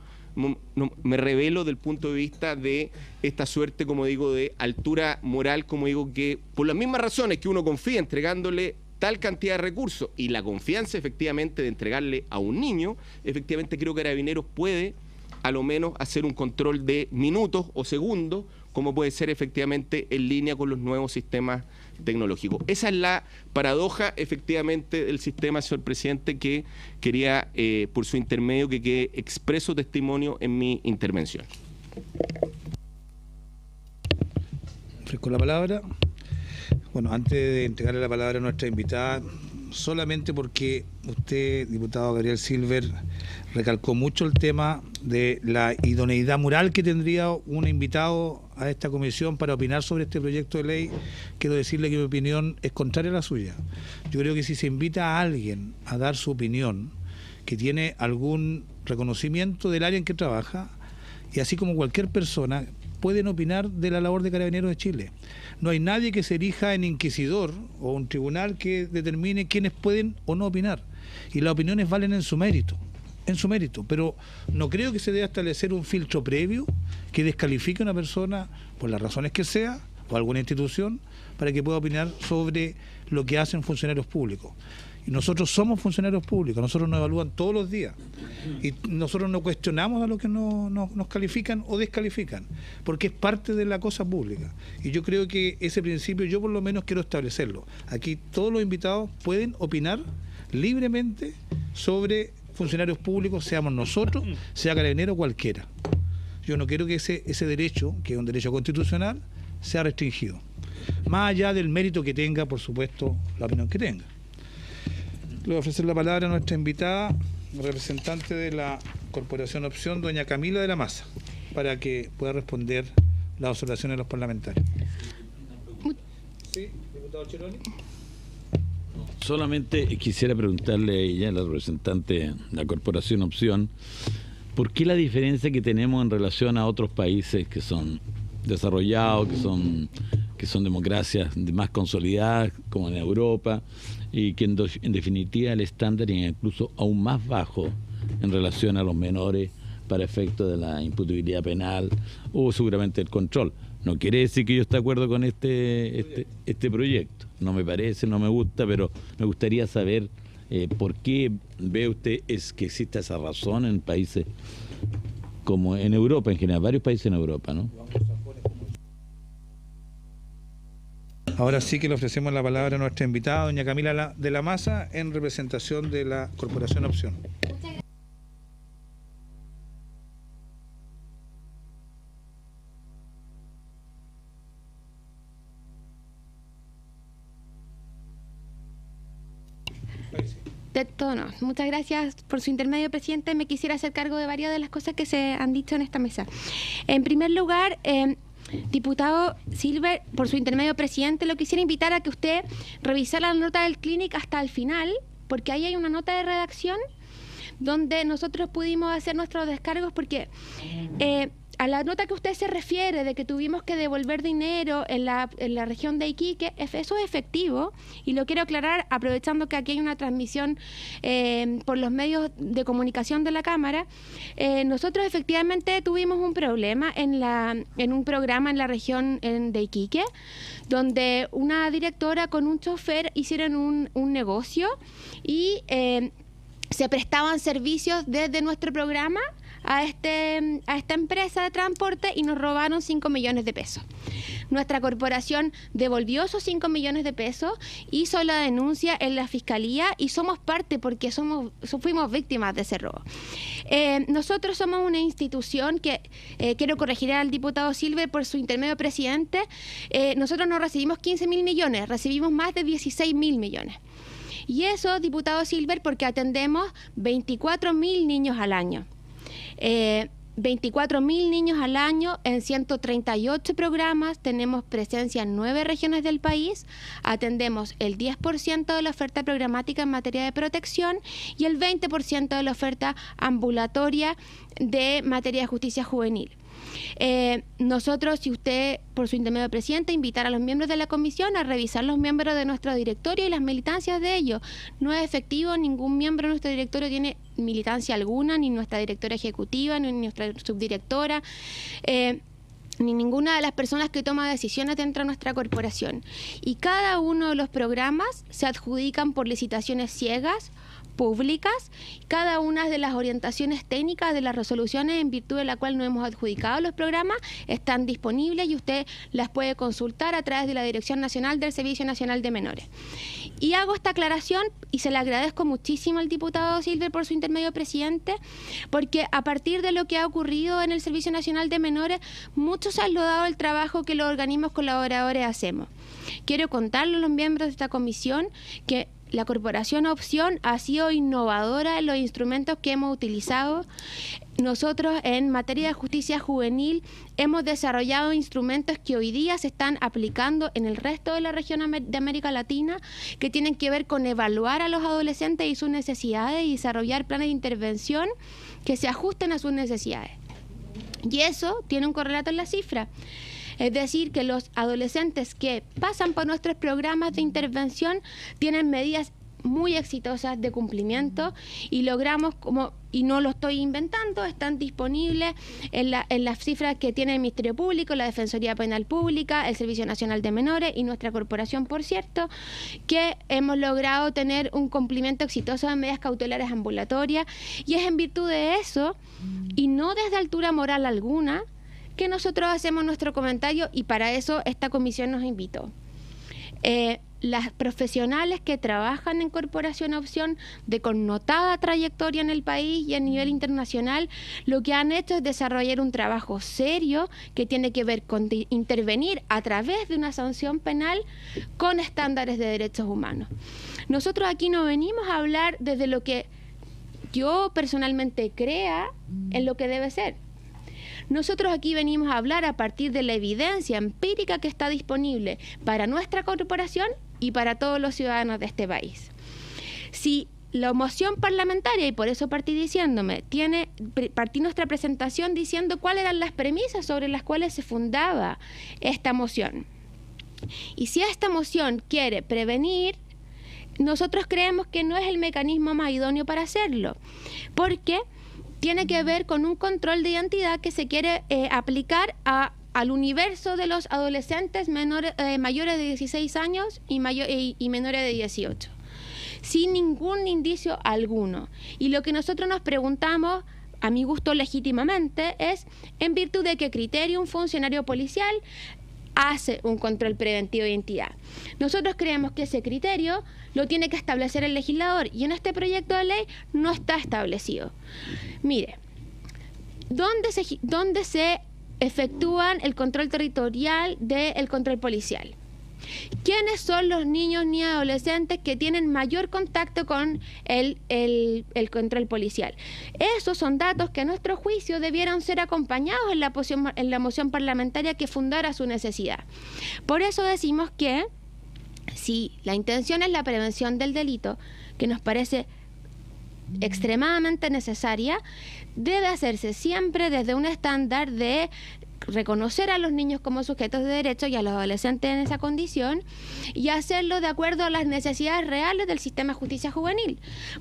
S5: me revelo del punto de vista de esta suerte, como digo, de altura moral, como digo, que por las mismas razones que uno confía entregándole tal cantidad de recursos y la confianza efectivamente de entregarle a un niño, efectivamente creo que Carabineros puede a lo menos hacer un control de minutos o segundos, como puede ser efectivamente en línea con los nuevos sistemas tecnológicos. Esa es la paradoja efectivamente del sistema, señor presidente, que quería, por su intermedio, que quede expreso testimonio en mi intervención.
S1: Ofrezco la palabra. Bueno, antes de entregarle la palabra a nuestra invitada, solamente porque usted, diputado Gabriel Silver, recalcó mucho el tema de la idoneidad moral que tendría un invitado a esta comisión para opinar sobre este proyecto de ley, quiero decirle que mi opinión es contraria a la suya. Yo creo que si se invita a alguien a dar su opinión, que tiene algún reconocimiento del área en que trabaja, y así como cualquier persona, pueden opinar de la labor de Carabineros de Chile. No hay nadie que se erija en inquisidor o un tribunal que determine quiénes pueden o no opinar. Y las opiniones valen en su mérito, pero no creo que se deba establecer un filtro previo que descalifique a una persona, por las razones que sea, o alguna institución, para que pueda opinar sobre lo que hacen funcionarios públicos. Y nosotros somos funcionarios públicos, nosotros nos evalúan todos los días y nosotros no cuestionamos a los que nos califican o descalifican, porque es parte de la cosa pública. Y yo creo que ese principio yo por lo menos quiero establecerlo. Aquí todos los invitados pueden opinar libremente sobre funcionarios públicos, seamos nosotros, sea Carabinero, cualquiera. Yo no quiero que ese derecho, que es un derecho constitucional, sea restringido. Más allá del mérito que tenga, por supuesto, la opinión que tenga. Le voy a ofrecer la palabra a nuestra invitada, representante de la Corporación Opción, doña Camila de la Maza, para que pueda responder las observaciones de los parlamentarios. Sí, diputado Cheroni.
S6: Solamente quisiera preguntarle a ella, la representante de la Corporación Opción, ¿por qué la diferencia que tenemos en relación a otros países que son desarrollados, que son democracias más consolidadas, como en Europa, y que en definitiva el estándar es incluso aún más bajo en relación a los menores para efectos de la imputabilidad penal o seguramente el control? No quiere decir que yo esté de acuerdo con este proyecto, no me parece, no me gusta, pero me gustaría saber por qué ve usted es que existe esa razón en países como en Europa en general, varios países en Europa, ¿no?
S1: Ahora sí que le ofrecemos la palabra a nuestra invitada, doña Camila de la Maza, en representación de la Corporación Opción.
S3: De todo no. Muchas gracias por su intermedio, presidente. Me quisiera hacer cargo de varias de las cosas que se han dicho en esta mesa. En primer lugar, diputado Silver, por su intermedio, presidente, lo quisiera invitar a que usted revisara la nota del Clinic hasta el final, porque ahí hay una nota de redacción donde nosotros pudimos hacer nuestros descargos, porque a la nota que usted se refiere de que tuvimos que devolver dinero en la región de Iquique, eso es efectivo, y lo quiero aclarar aprovechando que aquí hay una transmisión por los medios de comunicación de la Cámara. Nosotros efectivamente tuvimos un problema en un programa en la región de Iquique, donde una directora con un chofer hicieron un negocio y se prestaban servicios desde nuestro programa a esta empresa de transporte y nos robaron 5 millones de pesos. Nuestra corporación devolvió esos 5 millones de pesos, hizo la denuncia en la fiscalía y somos parte porque fuimos víctimas de ese robo. Nosotros somos una institución que, quiero corregir al diputado Silver por su intermedio presidente, nosotros no recibimos 15.000 millones, recibimos más de 16.000 millones. Y eso, diputado Silver, porque atendemos 24.000 niños al año. 24.000 niños al año en 138 programas, tenemos presencia en 9 regiones del país, atendemos el 10% de la oferta programática en materia de protección y el 20% de la oferta ambulatoria de materia de justicia juvenil. Nosotros, si usted, por su intermedio presidente, invitar a los miembros de la comisión a revisar los miembros de nuestro directorio y las militancias de ellos. No es efectivo, ningún miembro de nuestro directorio tiene militancia alguna, ni nuestra directora ejecutiva, ni nuestra subdirectora, ni ninguna de las personas que toma decisiones dentro de nuestra corporación. Y cada uno de los programas se adjudican por licitaciones ciegas, públicas. Cada una de las orientaciones técnicas de las resoluciones en virtud de la cual no hemos adjudicado los programas están disponibles y usted las puede consultar a través de la Dirección Nacional del Servicio Nacional de Menores. Y hago esta aclaración y se le agradezco muchísimo al diputado Silver por su intermedio presidente, porque a partir de lo que ha ocurrido en el Servicio Nacional de Menores, muchos han logrado el trabajo que los organismos colaboradores hacemos. Quiero contarle a los miembros de esta comisión que la Corporación Opción ha sido innovadora en los instrumentos que hemos utilizado. Nosotros en materia de justicia juvenil hemos desarrollado instrumentos que hoy día se están aplicando en el resto de la región de América Latina, que tienen que ver con evaluar a los adolescentes y sus necesidades y desarrollar planes de intervención que se ajusten a sus necesidades. Y eso tiene un correlato en la cifra. Es decir, que los adolescentes que pasan por nuestros programas de intervención tienen medidas muy exitosas de cumplimiento y logramos, y no lo estoy inventando, están disponibles en las cifras que tiene el Ministerio Público, la Defensoría Penal Pública, el Servicio Nacional de Menores y nuestra corporación, por cierto, que hemos logrado tener un cumplimiento exitoso de medidas cautelares ambulatorias, y es en virtud de eso, y no desde altura moral alguna, que nosotros hacemos nuestro comentario, y para eso esta comisión nos invitó. Las profesionales que trabajan en Corporación Opción de connotada trayectoria en el país y a nivel internacional, lo que han hecho es desarrollar un trabajo serio que tiene que ver con intervenir a través de una sanción penal con estándares de derechos humanos. Nosotros aquí no venimos a hablar desde lo que yo personalmente crea en lo que debe ser. Nosotros aquí venimos a hablar a partir de la evidencia empírica que está disponible para nuestra corporación y para todos los ciudadanos de este país. Si la moción parlamentaria, y por eso partí nuestra presentación diciendo cuáles eran las premisas sobre las cuales se fundaba esta moción. Y si esta moción quiere prevenir, nosotros creemos que no es el mecanismo más idóneo para hacerlo, porque tiene que ver con un control de identidad que se quiere aplicar al universo de los adolescentes mayores de 16 años y menores de 18, sin ningún indicio alguno. Y lo que nosotros nos preguntamos, a mi gusto legítimamente, es en virtud de qué criterio un funcionario policial hace un control preventivo de identidad. Nosotros creemos que ese criterio lo tiene que establecer el legislador, y en este proyecto de ley no está establecido. Mire, ¿dónde se efectúan el control territorial del control policial? ¿Quiénes son los niños ni adolescentes que tienen mayor contacto con el control policial? Esos son datos que a nuestro juicio debieran ser acompañados en la moción parlamentaria que fundara su necesidad. Por eso decimos que si la intención es la prevención del delito, que nos parece extremadamente necesaria, debe hacerse siempre desde un estándar de reconocer a los niños como sujetos de derecho y a los adolescentes en esa condición, y hacerlo de acuerdo a las necesidades reales del sistema de justicia juvenil.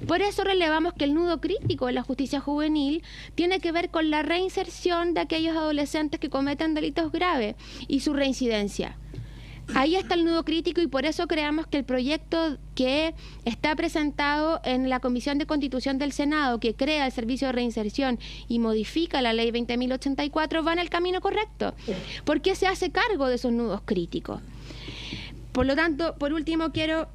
S3: Por eso relevamos que el nudo crítico de la justicia juvenil tiene que ver con la reinserción de aquellos adolescentes que cometen delitos graves y su reincidencia. Ahí está el nudo crítico, y por eso creamos que el proyecto que está presentado en la Comisión de Constitución del Senado, que crea el Servicio de Reinserción y modifica la Ley 20.084, va en el camino correcto, porque se hace cargo de esos nudos críticos. Por lo tanto, por último, quiero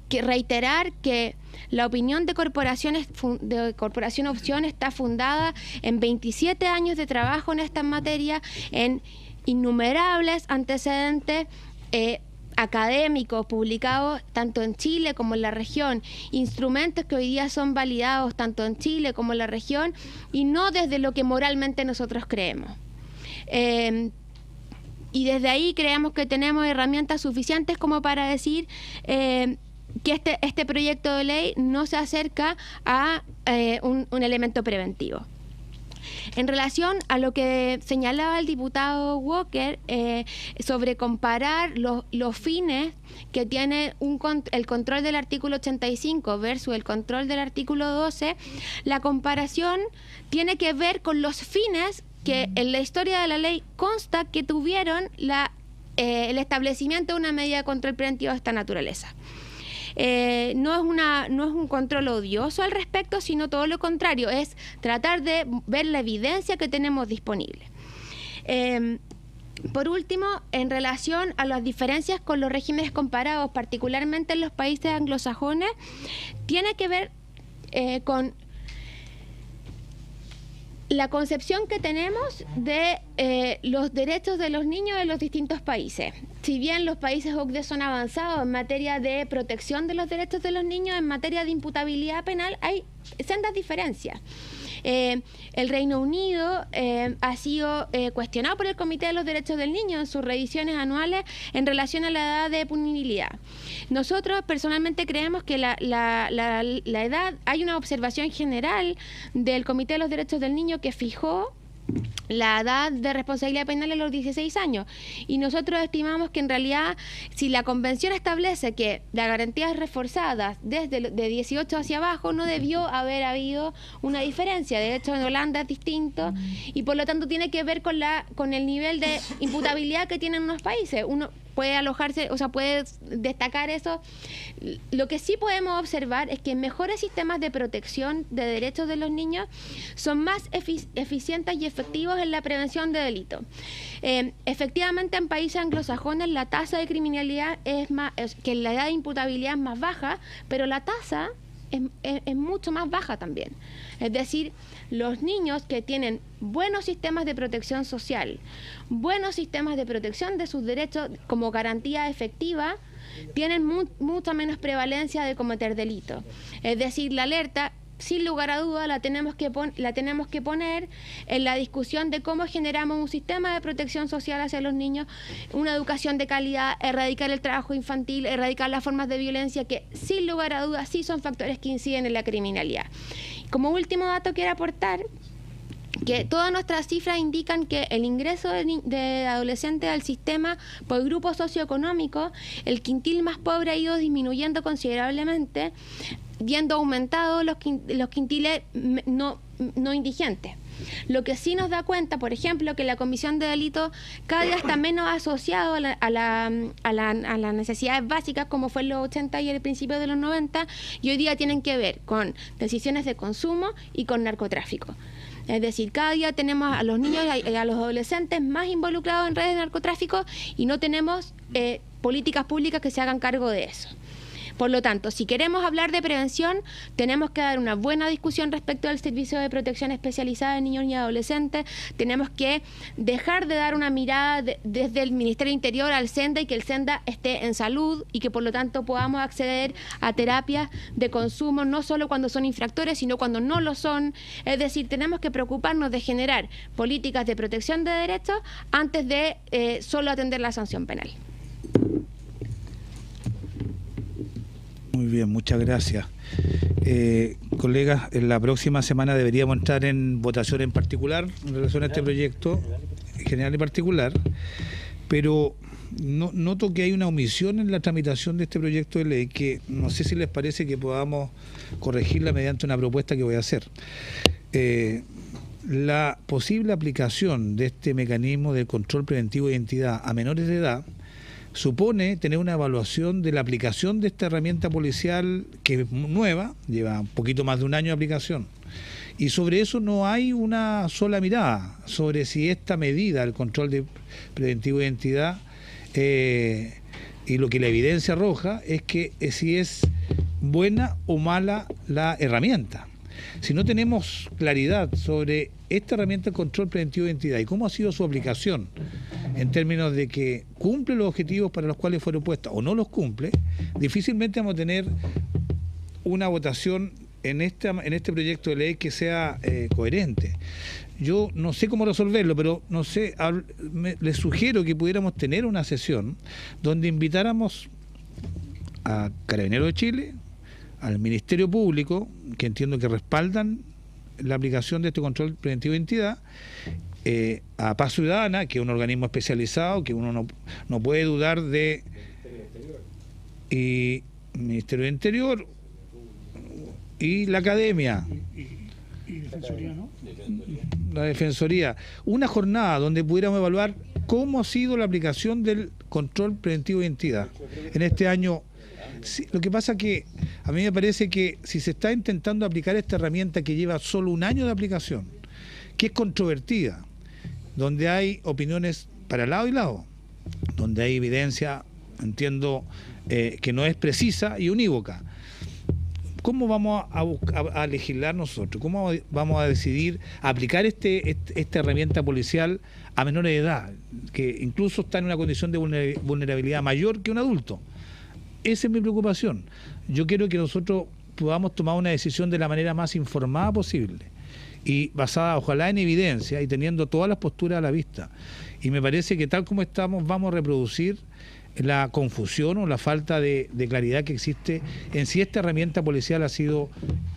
S3: reiterar que la opinión de Corporación Opción está fundada en 27 años de trabajo en esta materia, en innumerables antecedentes académicos publicados tanto en Chile como en la región, instrumentos que hoy día son validados tanto en Chile como en la región, y no desde lo que moralmente nosotros creemos. Y desde ahí creemos que tenemos herramientas suficientes como para decir que este proyecto de ley no se acerca a un elemento preventivo. En relación a lo que señalaba el diputado Walker sobre comparar los fines que tiene el control del artículo 85 versus el control del artículo 12, la comparación tiene que ver con los fines que en la historia de la ley consta que tuvieron el establecimiento de una medida de control preventivo de esta naturaleza. No es un control odioso al respecto, sino todo lo contrario, es tratar de ver la evidencia que tenemos disponible. Por último, en relación a las diferencias con los regímenes comparados, particularmente en los países anglosajones, tiene que ver con la concepción que tenemos de los derechos de los niños en los distintos países. Si bien los países OCDE son avanzados en materia de protección de los derechos de los niños, en materia de imputabilidad penal hay sendas diferencias. El Reino Unido ha sido cuestionado por el Comité de los Derechos del Niño en sus revisiones anuales en relación a la edad de punibilidad. Nosotros personalmente creemos que la edad, hay una observación general del Comité de los Derechos del Niño que fijó la edad de responsabilidad penal a los 16 años, y nosotros estimamos que en realidad si la convención establece que la garantía es reforzada desde de 18 hacia abajo, no debió haber habido una diferencia. De hecho, en Holanda es distinto, y por lo tanto tiene que ver con el nivel de imputabilidad que tienen unos países. Uno puede alojarse, o sea, puede destacar eso. Lo que sí podemos observar es que mejores sistemas de protección de derechos de los niños son más eficientes y efectivos en la prevención de delitos. Efectivamente, en países anglosajones la tasa de criminalidad que la edad de imputabilidad es más baja, pero la tasa es mucho más baja también. Es decir, los niños que tienen buenos sistemas de protección social, buenos sistemas de protección de sus derechos como garantía efectiva, tienen mucha menos prevalencia de cometer delitos. Es decir, la alerta, sin lugar a duda, la tenemos que poner en la discusión de cómo generamos un sistema de protección social hacia los niños, una educación de calidad, erradicar el trabajo infantil, erradicar las formas de violencia que, sin lugar a dudas, sí son factores que inciden en la criminalidad. Como último dato quiero aportar que todas nuestras cifras indican que el ingreso de adolescentes al sistema por grupo socioeconómico, el quintil más pobre ha ido disminuyendo considerablemente, viendo aumentado los quintiles no indigentes. Lo que sí nos da cuenta, por ejemplo, que la comisión de delitos cada día está menos asociado a las necesidades básicas como fue en los 80 y el principio de los 90, y hoy día tienen que ver con decisiones de consumo y con narcotráfico. Es decir, cada día tenemos a los niños y a los adolescentes más involucrados en redes de narcotráfico y no tenemos políticas públicas que se hagan cargo de eso. Por lo tanto, si queremos hablar de prevención, tenemos que dar una buena discusión respecto al servicio de protección especializada de niños y adolescentes. Tenemos que dejar de dar una mirada desde el Ministerio del Interior al SENDA y que el SENDA esté en salud y que por lo tanto podamos acceder a terapias de consumo, no solo cuando son infractores, sino cuando no lo son. Es decir, tenemos que preocuparnos de generar políticas de protección de derechos antes de solo atender la sanción penal.
S1: Muy bien, muchas gracias. Colegas, en la próxima semana deberíamos entrar en votación en particular en relación a este proyecto, general y particular, pero noto que hay una omisión en la tramitación de este proyecto de ley que no sé si les parece que podamos corregirla mediante una propuesta que voy a hacer. La posible aplicación de este mecanismo de control preventivo de identidad a menores de edad supone tener una evaluación de la aplicación de esta herramienta policial que es nueva, lleva un poquito más de un año de aplicación. Y sobre eso no hay una sola mirada, sobre si esta medida, el control preventivo de identidad, y lo que la evidencia arroja es que si es buena o mala la herramienta. Si no tenemos claridad sobre esta herramienta de control preventivo de identidad y cómo ha sido su aplicación en términos de que cumple los objetivos para los cuales fue propuesta o no los cumple, difícilmente vamos a tener una votación en este proyecto de ley que sea coherente. Yo no sé cómo resolverlo, pero no sé, les sugiero que pudiéramos tener una sesión donde invitáramos a Carabineros de Chile, al Ministerio Público, que entiendo que respaldan la aplicación de este control preventivo de identidad, a Paz Ciudadana, que es un organismo especializado, que uno no puede dudar de, y Ministerio del Interior, y la Academia.
S2: Y Defensoría, ¿no?
S1: La Defensoría. Una jornada donde pudiéramos evaluar cómo ha sido la aplicación del control preventivo de identidad en este año. Sí, lo que pasa que a mí me parece que si se está intentando aplicar esta herramienta que lleva solo un año de aplicación, que es controvertida, donde hay opiniones para lado y lado, donde hay evidencia, entiendo, que no es precisa y unívoca, ¿cómo vamos a legislar nosotros? ¿Cómo vamos a decidir aplicar esta herramienta policial a menores de edad, que incluso está en una condición de vulnerabilidad mayor que un adulto? Esa es mi preocupación. Yo quiero que nosotros podamos tomar una decisión de la manera más informada posible y basada, ojalá, en evidencia y teniendo todas las posturas a la vista. Y me parece que tal como estamos vamos a reproducir la confusión o la falta de claridad que existe en si esta herramienta policial ha sido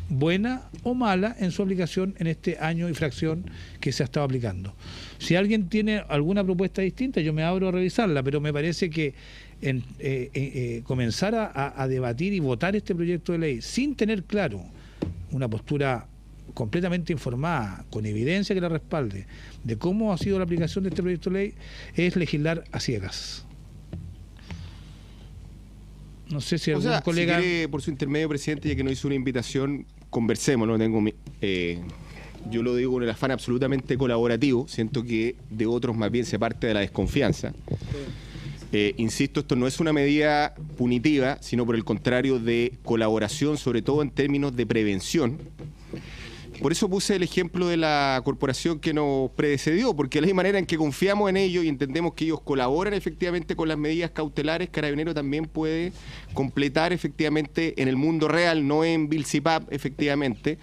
S1: buena o mala en su aplicación en este año y fracción que se ha estado aplicando. Si alguien tiene alguna propuesta distinta, yo me abro a revisarla, pero me parece que comenzar a debatir y votar este proyecto de ley sin tener claro una postura completamente informada, con evidencia que la respalde, de cómo ha sido la aplicación de este proyecto de ley, es legislar a ciegas. No sé si algún colega...
S5: Si quiere, por su intermedio, presidente, ya que nos hizo una invitación, conversemos, ¿no? Yo lo digo con el afán absolutamente colaborativo, siento que de otros más bien se parte de la desconfianza. Insisto, esto no es una medida punitiva, sino por el contrario de colaboración, sobre todo en términos de prevención. Por eso puse el ejemplo de la corporación que nos precedió, porque de la manera en que confiamos en ellos y entendemos que ellos colaboran efectivamente con las medidas cautelares, Carabinero también puede completar efectivamente en el mundo real, no en Vilcipap, efectivamente,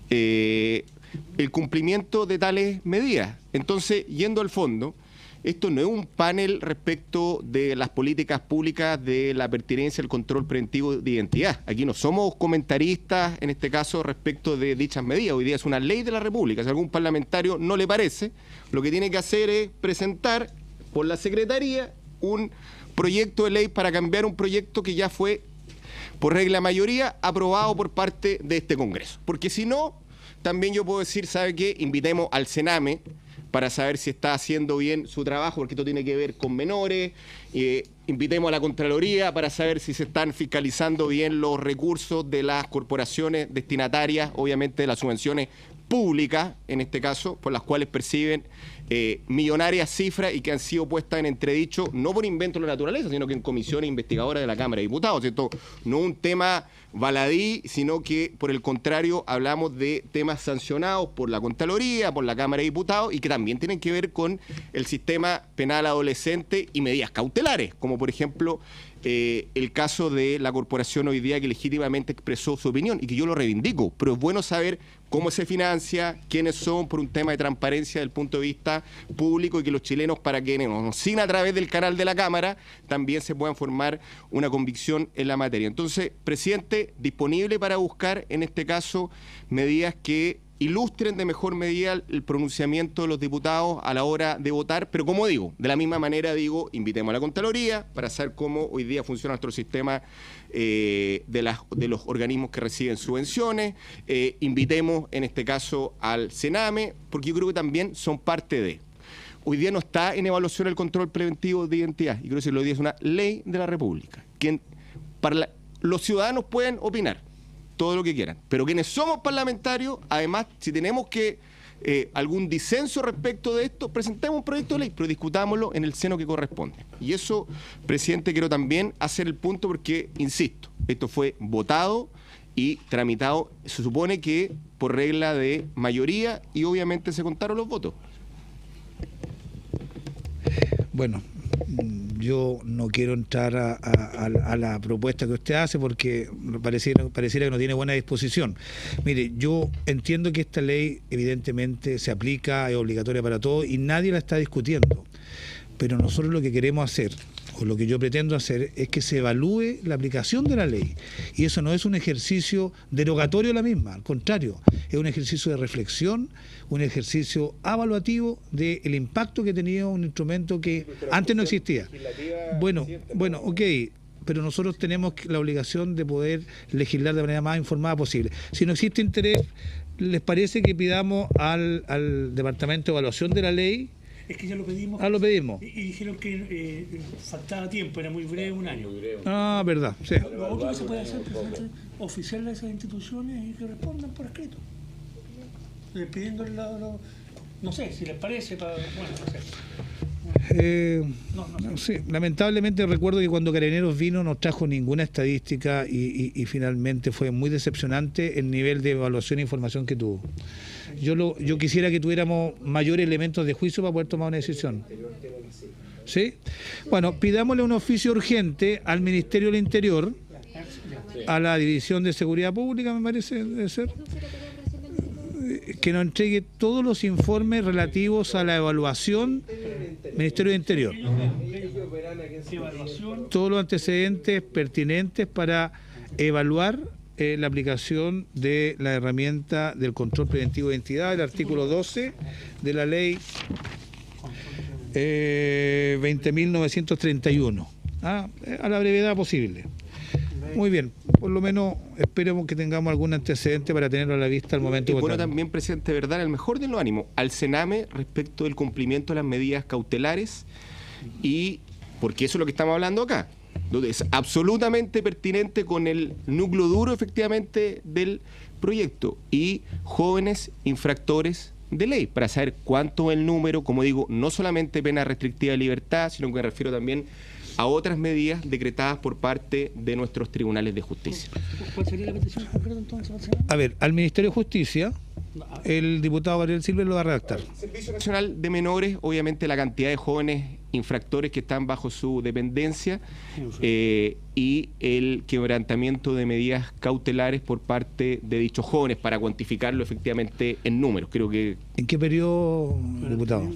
S5: el cumplimiento de tales medidas. Entonces, yendo al fondo, esto no es un panel respecto de las políticas públicas de la pertinencia al control preventivo de identidad. Aquí no somos comentaristas, en este caso, respecto de dichas medidas. Hoy día es una ley de la República. Si a algún parlamentario no le parece, lo que tiene que hacer es presentar por la Secretaría un proyecto de ley para cambiar un proyecto que ya fue, por regla mayoría, aprobado por parte de este Congreso. Porque si no, también yo puedo decir, ¿sabe qué? Invitemos al Sename para saber si está haciendo bien su trabajo, porque esto tiene que ver con menores. Invitemos a la Contraloría para saber si se están fiscalizando bien los recursos de las corporaciones destinatarias, obviamente de las subvenciones públicas, en este caso, por las cuales perciben millonarias cifras y que han sido puestas en entredicho, no por invento de la naturaleza, sino que en comisiones investigadoras de la Cámara de Diputados. Esto no es un tema baladí, sino que, por el contrario, hablamos de temas sancionados por la Contraloría, por la Cámara de Diputados, y que también tienen que ver con el sistema penal adolescente y medidas cautelares, como por ejemplo el caso de la corporación hoy día que legítimamente expresó su opinión y que yo lo reivindico, pero es bueno saber cómo se financia, quiénes son, por un tema de transparencia desde el punto de vista público, y que los chilenos, para quienes nos siguen a través del canal de la Cámara, también se puedan formar una convicción en la materia. Entonces, presidente, disponible para buscar, en este caso, medidas que ilustren de mejor medida el pronunciamiento de los diputados a la hora de votar, pero como digo, de la misma manera digo, invitemos a la Contraloría para saber cómo hoy día funciona nuestro sistema de los organismos que reciben subvenciones, invitemos en este caso al Sename, porque yo creo que también son parte de. Hoy día no está en evaluación el control preventivo de identidad, y creo que hoy día es una ley de la República. Los ciudadanos pueden opinar todo lo que quieran, pero quienes somos parlamentarios, además, si tenemos que algún disenso respecto de esto, presentemos un proyecto de ley, pero discutámoslo en el seno que corresponde. Y eso, presidente, quiero también hacer el punto porque, insisto, esto fue votado y tramitado, se supone que por regla de mayoría, y obviamente se contaron los votos.
S1: Bueno, yo no quiero entrar a la propuesta que usted hace porque pareciera que no tiene buena disposición. Mire, yo entiendo que esta ley evidentemente se aplica, es obligatoria para todos y nadie la está discutiendo. Pero nosotros lo que queremos hacer, o lo que yo pretendo hacer, es que se evalúe la aplicación de la ley. Y eso no es un ejercicio derogatorio a la misma, al contrario, es un ejercicio de reflexión, un ejercicio evaluativo del impacto que tenía un instrumento que antes no existía. Bueno, ok, pero nosotros tenemos la obligación de poder legislar de manera más informada posible. Si no existe interés, ¿les parece que pidamos al Departamento de Evaluación de la Ley?
S2: Es que ya lo pedimos.
S1: Lo pedimos.
S2: Y dijeron que faltaba tiempo, era muy breve, un año.
S1: Ah, verdad, sí.
S2: Lo otro que se puede hacer, presidente, oficiarle a esas instituciones y que respondan por escrito. Pidiéndole no sé, si les parece, no sé.
S1: Sí, lamentablemente recuerdo que cuando Carabineros vino no trajo ninguna estadística y finalmente fue muy decepcionante el nivel de evaluación e información que tuvo. Yo quisiera que tuviéramos mayores elementos de juicio para poder tomar una decisión. ¿Sí? Bueno, pidámosle un oficio urgente al Ministerio del Interior, a la División de Seguridad Pública, me parece, debe ser, que nos entregue todos los informes relativos a la evaluación, Ministerio del Interior, todos los antecedentes pertinentes para evaluar la aplicación de la herramienta del control preventivo de identidad, el artículo 12 de la ley 20.931, a la brevedad posible. Muy bien, por lo menos esperemos que tengamos algún antecedente para tenerlo a la vista al momento de votar.
S5: Bueno, también, presidente, verdad, el mejor de los ánimos, al Sename respecto del cumplimiento de las medidas cautelares, y porque eso es lo que estamos hablando acá. Es absolutamente pertinente con el núcleo duro, efectivamente, del proyecto, y jóvenes infractores de ley, para saber cuánto es el número, como digo, no solamente pena restrictiva de libertad, sino que me refiero también a otras medidas decretadas por parte de nuestros tribunales de justicia.
S2: ¿Cuál sería la petición concreta entonces?
S1: A ver, al Ministerio de Justicia, el diputado Gabriel Silva lo va a redactar.
S5: Servicio Nacional de Menores, obviamente la cantidad de jóvenes infractores que están bajo su dependencia, y el quebrantamiento de medidas cautelares por parte de dichos jóvenes para cuantificarlo efectivamente en números. Creo que...
S1: ¿En qué periodo, diputado?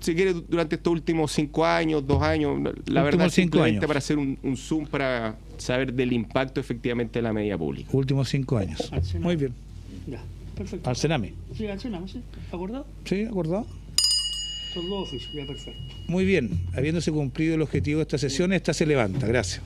S5: Si quiere, durante estos últimos 5 años, 2 años, la verdad, simplemente para hacer un zoom para saber del impacto efectivamente de la medida pública.
S1: Últimos 5 años. Muy bien.
S2: Ya, perfecto.
S1: Al Sename.
S2: Sí, al Sename, sí. ¿Acordado?
S1: Sí, acordado.
S2: Son 2 oficios, ya, perfecto.
S1: Muy bien. Habiéndose cumplido el objetivo de esta sesión, esta se levanta. Gracias.